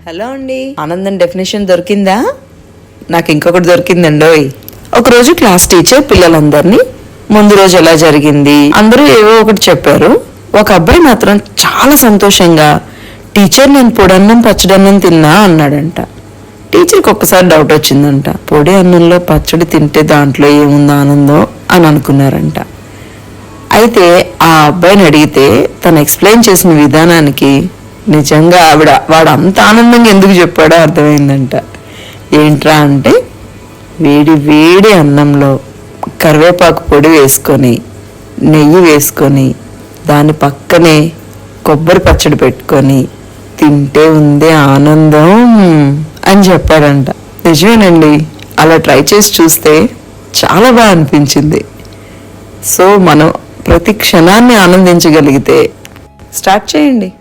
Hello అండి, ఆనందం definition దొరికిందా? నాకు ఇంకొకటి దొరికిందండోయ్. ఒకరోజు క్లాస్ టీచర్ పిల్లలందరినీ ముందు రోజు ఎలా జరిగింది అందరూ ఏవో ఒకటి చెప్పారు. ఒక అబ్బాయి మాత్రం చాలా సంతోషంగా, టీచర్ నేను పొడన్నం పచ్చడన్నం తిన్నా అన్నాడంట. టీచర్కి ఒక్కసారి డౌట్ వచ్చిందంట. పొడి అన్నంలో పచ్చడి తింటే దాంట్లో ఏముంది ఆనందం అని అనుకున్నారంట. అయితే ఆ అబ్బాయిని అడిగితే తను ఎక్స్ప్లెయిన్ చేసిన విధానానికి నిజంగా వాడు అంత ఆనందంగా ఎందుకు చెప్పాడో అర్థమైందంట. ఏంట్రా అంటే, వేడి వేడి అన్నంలో కరివేపాకు పొడి వేసుకొని, నెయ్యి వేసుకొని, దాని పక్కనే కొబ్బరి పచ్చడి పెట్టుకొని తింటే ఉందే ఆనందం అని చెప్పాడంట. నిజమేనండి, అలా ట్రై చేసి చూస్తే చాలా బాగా అనిపించింది. సో మనం ప్రతి క్షణాన్ని ఆనందించగలిగితే స్టార్ట్ చేయండి.